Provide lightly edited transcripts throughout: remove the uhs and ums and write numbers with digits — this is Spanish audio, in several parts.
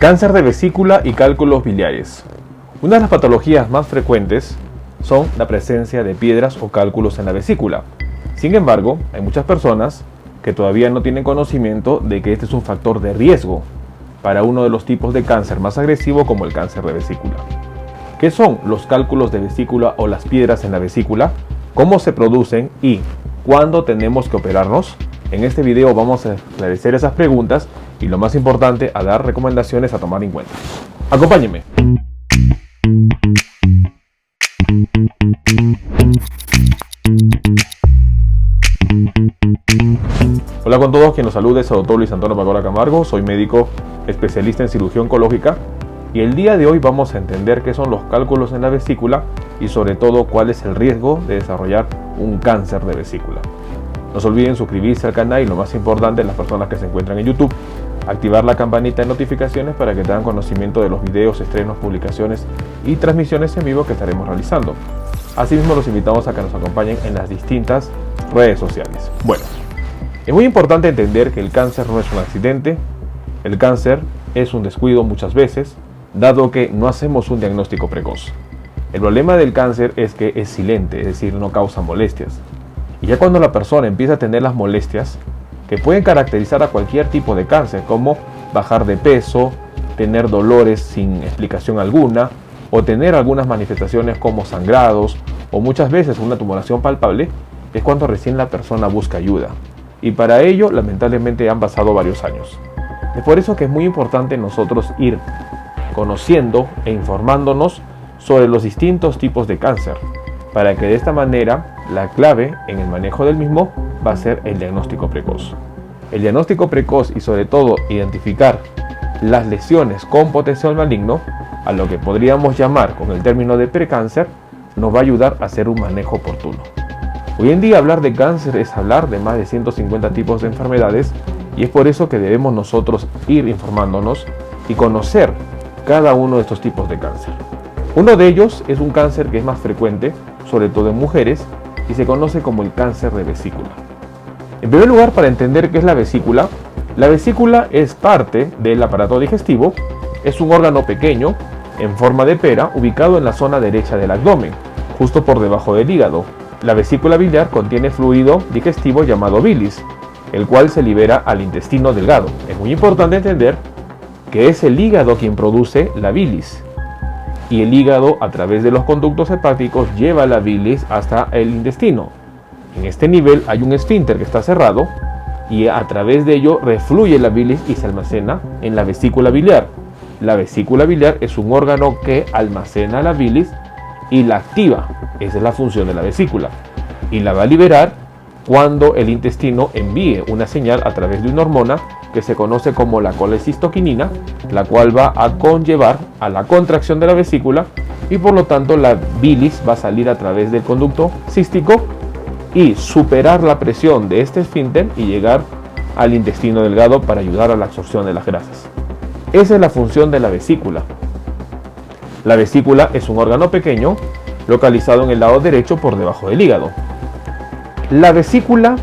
Cáncer de vesícula y cálculos biliares. Una de las patologías más frecuentes son la presencia de piedras o cálculos en la vesícula. Sin embargo, hay muchas personas que todavía no tienen conocimiento de que este es un factor de riesgo para uno de los tipos de cáncer más agresivo, como el cáncer de vesícula. ¿Qué son los cálculos de vesícula o las piedras en la vesícula? ¿Cómo se producen y cuándo tenemos que operarnos? En este video vamos a esclarecer esas preguntas y, lo más importante, a dar recomendaciones a tomar en cuenta. Acompáñenme. Hola con todos, quien los saluda es el doctor Luis Antonio Pacora Camargo. Soy médico especialista en cirugía oncológica y el día de hoy vamos a entender qué son los cálculos en la vesícula y sobre todo cuál es el riesgo de desarrollar un cáncer de vesícula. No se olviden suscribirse al canal y, lo más importante, las personas que se encuentran en YouTube, activar la campanita de notificaciones para que tengan conocimiento de los videos, estrenos, publicaciones y transmisiones en vivo que estaremos realizando. Asimismo, los invitamos a que nos acompañen en las distintas redes sociales. Bueno, es muy importante entender que el cáncer no es un accidente. El cáncer es un descuido muchas veces, dado que no hacemos un diagnóstico precoz. El problema del cáncer es que es silente, es decir, no causa molestias. Y ya cuando la persona empieza a tener las molestias, que pueden caracterizar a cualquier tipo de cáncer, como bajar de peso, tener dolores sin explicación alguna, o tener algunas manifestaciones como sangrados, o muchas veces una tumoración palpable, es cuando recién la persona busca ayuda. Y para ello, lamentablemente, han pasado varios años. Es por eso que es muy importante nosotros ir conociendo e informándonos sobre los distintos tipos de cáncer, para que de esta manera la clave en el manejo del mismo va a ser el diagnóstico precoz. El diagnóstico precoz y, sobre todo, identificar las lesiones con potencial maligno, a lo que podríamos llamar con el término de precáncer, nos va a ayudar a hacer un manejo oportuno. Hoy en día hablar de cáncer es hablar de más de 150 tipos de enfermedades, y es por eso que debemos nosotros ir informándonos y conocer cada uno de estos tipos de cáncer. Uno de ellos es un cáncer que es más frecuente, sobre todo en mujeres, y se conoce como el cáncer de vesícula. En primer lugar, para entender qué es la vesícula es parte del aparato digestivo. Es un órgano pequeño, en forma de pera, ubicado en la zona derecha del abdomen, justo por debajo del hígado. La vesícula biliar contiene fluido digestivo llamado bilis, el cual se libera al intestino delgado. Es muy importante entender que es el hígado quien produce la bilis, y el hígado, a través de los conductos hepáticos, lleva la bilis hasta el intestino. En este nivel hay un esfínter que está cerrado y a través de ello refluye la bilis y se almacena en la vesícula biliar. La vesícula biliar es un órgano que almacena la bilis y la activa. Esa es la función de la vesícula. Y la va a liberar cuando el intestino envíe una señal a través de una hormona que se conoce como la colecistoquinina, la cual va a conllevar a la contracción de la vesícula, y por lo tanto la bilis va a salir a través del conducto cístico y superar la presión de este esfínter y llegar al intestino delgado para ayudar a la absorción de las grasas. Esa es la función de la vesícula. La vesícula es un órgano pequeño localizado en el lado derecho por debajo del hígado. La vesícula,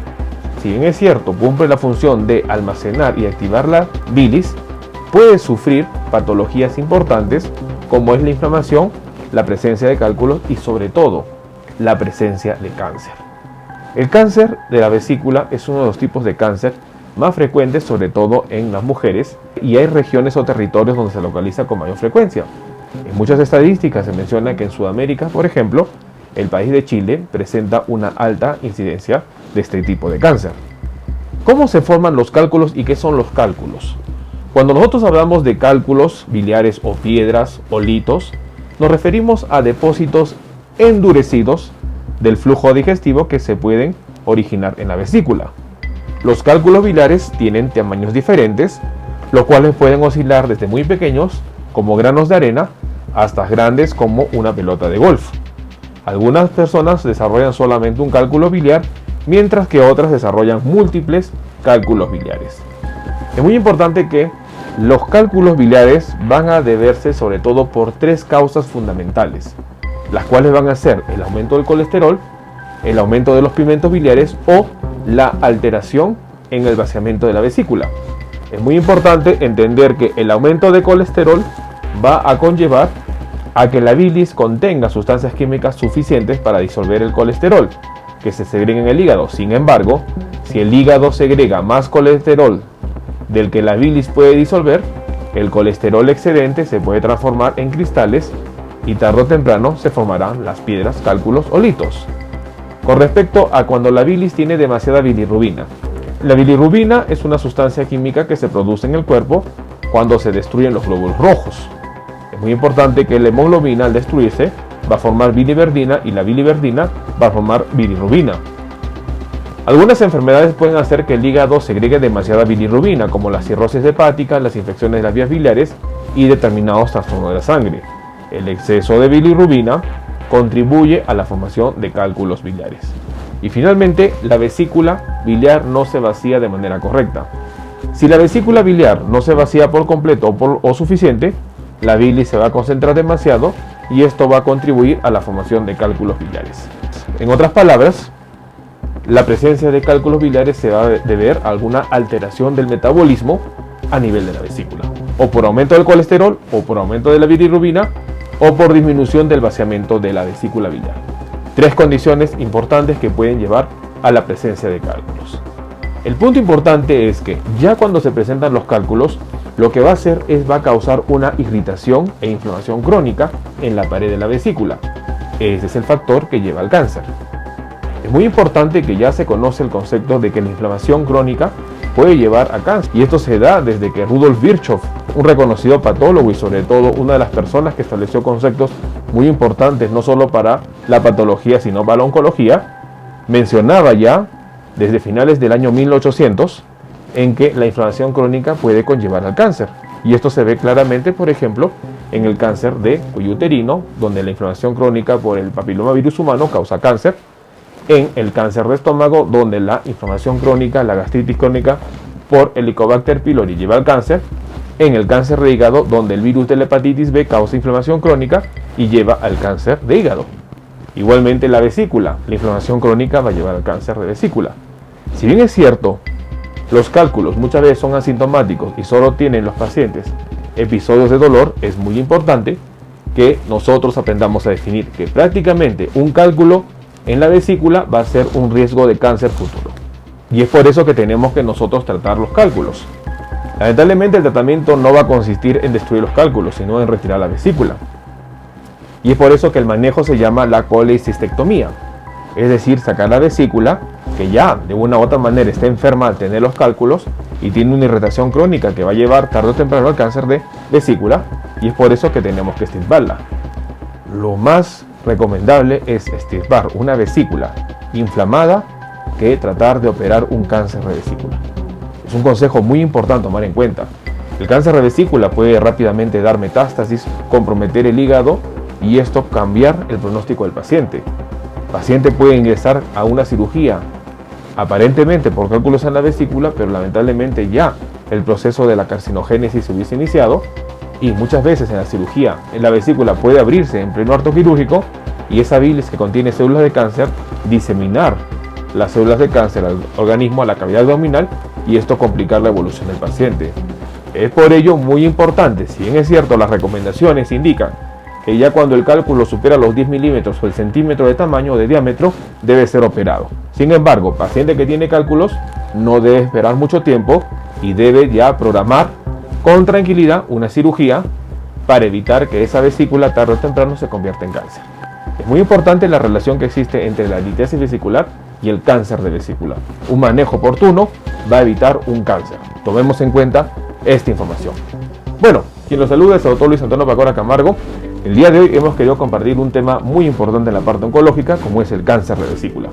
si bien es cierto, cumple la función de almacenar y activar la bilis, puede sufrir patologías importantes como es la inflamación, la presencia de cálculos y, sobre todo, la presencia de cáncer. El cáncer de la vesícula es uno de los tipos de cáncer más frecuentes, sobre todo en las mujeres, y hay regiones o territorios donde se localiza con mayor frecuencia. En muchas estadísticas se menciona que en Sudamérica, por ejemplo, el país de Chile presenta una alta incidencia de este tipo de cáncer. ¿Cómo se forman los cálculos y qué son los cálculos? Cuando nosotros hablamos de cálculos biliares o piedras o litos, nos referimos a depósitos endurecidos del flujo digestivo que se pueden originar en la vesícula. Los cálculos biliares tienen tamaños diferentes, los cuales pueden oscilar desde muy pequeños, como granos de arena, hasta grandes como una pelota de golf. Algunas personas desarrollan solamente un cálculo biliar, mientras que otras desarrollan múltiples cálculos biliares. Es muy importante que los cálculos biliares van a deberse sobre todo por tres causas fundamentales, las cuales van a ser el aumento del colesterol, el aumento de los pigmentos biliares o la alteración en el vaciamiento de la vesícula. Es muy importante entender que el aumento de colesterol va a conllevar a que la bilis contenga sustancias químicas suficientes para disolver el colesterol que se segrega en el hígado. Sin embargo, si el hígado segrega más colesterol del que la bilis puede disolver, el colesterol excedente se puede transformar en cristales y tarde o temprano se formarán las piedras, cálculos o litos. Con respecto a cuando la bilis tiene demasiada bilirrubina. La bilirrubina es una sustancia química que se produce en el cuerpo cuando se destruyen los glóbulos rojos. Es muy importante que la hemoglobina, al destruirse, va a formar biliverdina y la biliverdina va a formar bilirrubina. Algunas enfermedades pueden hacer que el hígado segregue demasiada bilirrubina, como la cirrosis hepática, las infecciones de las vías biliares y determinados trastornos de la sangre. El exceso de bilirrubina contribuye a la formación de cálculos biliares. Y finalmente, la vesícula biliar no se vacía de manera correcta. Si la vesícula biliar no se vacía por completo o suficiente, la bilis se va a concentrar demasiado y esto va a contribuir a la formación de cálculos biliares. En otras palabras, la presencia de cálculos biliares se va a deber a alguna alteración del metabolismo a nivel de la vesícula, o por aumento del colesterol, o por aumento de la bilirrubina, o por disminución del vaciamiento de la vesícula biliar. Tres condiciones importantes que pueden llevar a la presencia de cálculos. El punto importante es que ya cuando se presentan los cálculos, lo que va a hacer va a causar una irritación e inflamación crónica en la pared de la vesícula. Ese es el factor que lleva al cáncer. Es muy importante que ya se conoce el concepto de que la inflamación crónica puede llevar a cáncer. Y esto se da desde que Rudolf Virchow, un reconocido patólogo y sobre todo una de las personas que estableció conceptos muy importantes no solo para la patología sino para la oncología, mencionaba ya desde finales del año 1800 en que la inflamación crónica puede conllevar al cáncer. Y esto se ve claramente, por ejemplo, en el cáncer de cuello uterino, donde la inflamación crónica por el papilomavirus humano causa cáncer, en el cáncer de estómago, donde la inflamación crónica, la gastritis crónica por Helicobacter pylori lleva al cáncer, en el cáncer de hígado, donde el virus de la hepatitis B causa inflamación crónica y lleva al cáncer de hígado. Igualmente la vesícula, la inflamación crónica va a llevar al cáncer de vesícula. Si bien es cierto, los cálculos muchas veces son asintomáticos y solo tienen los pacientes episodios de dolor, es muy importante que nosotros aprendamos a definir que prácticamente un cálculo en la vesícula va a ser un riesgo de cáncer futuro. Y es por eso que tenemos que nosotros tratar los cálculos. Lamentablemente el tratamiento no va a consistir en destruir los cálculos, sino en retirar la vesícula. Y es por eso que el manejo se llama la colecistectomía. Es decir, sacar la vesícula, que ya de una u otra manera está enferma al tener los cálculos y tiene una irritación crónica que va a llevar tarde o temprano al cáncer de vesícula, y es por eso que tenemos que extirparla. Lo más recomendable es extirpar una vesícula inflamada que tratar de operar un cáncer de vesícula. Es un consejo muy importante tomar en cuenta. El cáncer de vesícula puede rápidamente dar metástasis, comprometer el hígado y esto cambiar el pronóstico del paciente. El paciente puede ingresar a una cirugía aparentemente por cálculos en la vesícula, pero lamentablemente ya el proceso de la carcinogénesis se hubiese iniciado y muchas veces en la cirugía en la vesícula puede abrirse en pleno acto quirúrgico y esa bilis que contiene células de cáncer diseminar las células de cáncer al organismo, a la cavidad abdominal, y esto complicar la evolución del paciente. Es por ello muy importante, si bien es cierto las recomendaciones indican que ya cuando el cálculo supera los 10 milímetros o el centímetro de tamaño o de diámetro debe ser operado. Sin embargo, paciente que tiene cálculos no debe esperar mucho tiempo y debe ya programar con tranquilidad una cirugía para evitar que esa vesícula tarde o temprano se convierta en cáncer. Es muy importante la relación que existe entre la litiasis vesicular y el cáncer de vesícula. Un manejo oportuno va a evitar un cáncer. Tomemos en cuenta esta información. Bueno, quien los saluda es el doctor Luis Antonio Pacora Camargo. El día de hoy hemos querido compartir un tema muy importante en la parte oncológica, como es el cáncer de vesícula.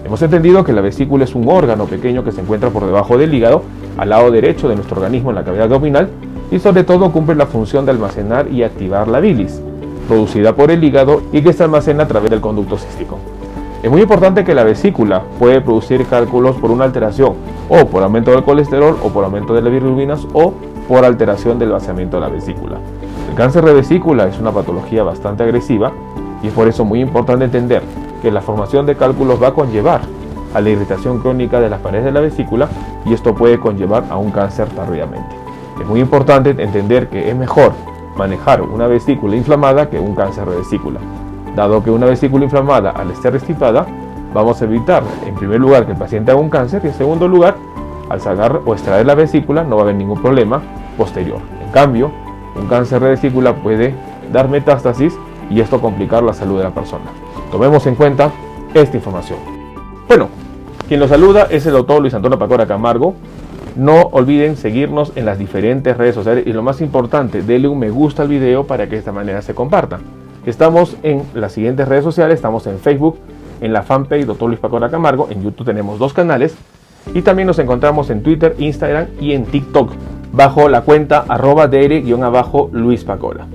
Hemos entendido que la vesícula es un órgano pequeño que se encuentra por debajo del hígado, al lado derecho de nuestro organismo en la cavidad abdominal, y sobre todo cumple la función de almacenar y activar la bilis, producida por el hígado y que se almacena a través del conducto cístico. Es muy importante que la vesícula puede producir cálculos por una alteración, o por aumento del colesterol, o por aumento de las bilirrubinas, o por alteración del vaciamiento de la vesícula. El cáncer de vesícula es una patología bastante agresiva y es por eso muy importante entender que la formación de cálculos va a conllevar a la irritación crónica de las paredes de la vesícula y esto puede conllevar a un cáncer tardíamente. Es muy importante entender que es mejor manejar una vesícula inflamada que un cáncer de vesícula, dado que una vesícula inflamada, al estar extirpada, vamos a evitar en primer lugar que el paciente haga un cáncer y en segundo lugar, al sacar o extraer la vesícula no va a haber ningún problema posterior. En cambio, un cáncer de vesícula puede dar metástasis y esto complicar la salud de la persona. Tomemos en cuenta esta información. Bueno, quien los saluda es el doctor Luis Antonio Pacora Camargo. No olviden seguirnos en las diferentes redes sociales y lo más importante, denle un me gusta al video para que de esta manera se comparta. Estamos en las siguientes redes sociales, estamos en Facebook, en la fanpage Dr. Luis Pacora Camargo, en YouTube tenemos 2 canales y también nos encontramos en Twitter, Instagram y en TikTok bajo la cuenta @dr_Luis Pacora.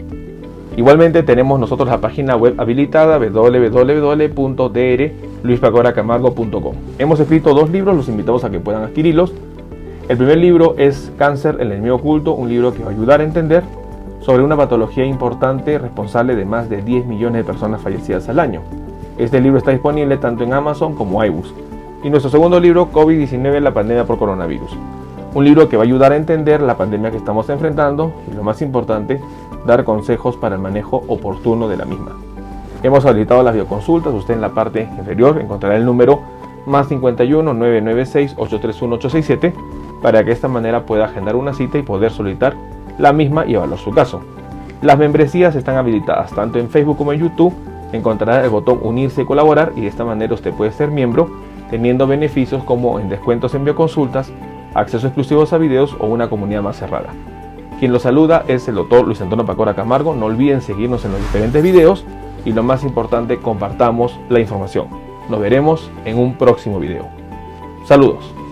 Igualmente tenemos nosotros la página web habilitada www.drluispacoracamargo.com. Hemos escrito 2 libros, los invitamos a que puedan adquirirlos. El primer libro es Cáncer, el enemigo oculto, un libro que va a ayudar a entender sobre una patología importante responsable de más de 10 millones de personas fallecidas al año. Este libro está disponible tanto en Amazon como iBooks. Y nuestro segundo libro, COVID-19, la pandemia por coronavirus. Un libro que va a ayudar a entender la pandemia que estamos enfrentando y lo más importante, dar consejos para el manejo oportuno de la misma. Hemos habilitado las videoconsultas, usted en la parte inferior encontrará el número +51 996 831 867 para que de esta manera pueda agendar una cita y poder solicitar la misma y evaluar su caso. Las membresías están habilitadas tanto en Facebook como en YouTube. Encontrará el botón unirse y colaborar y de esta manera usted puede ser miembro teniendo beneficios como en descuentos en bioconsultas, acceso exclusivos a videos o una comunidad más cerrada. Quien los saluda es el doctor Luis Antonio Pacora Camargo. No olviden seguirnos en los diferentes videos y lo más importante, compartamos la información. Nos veremos en un próximo video. Saludos.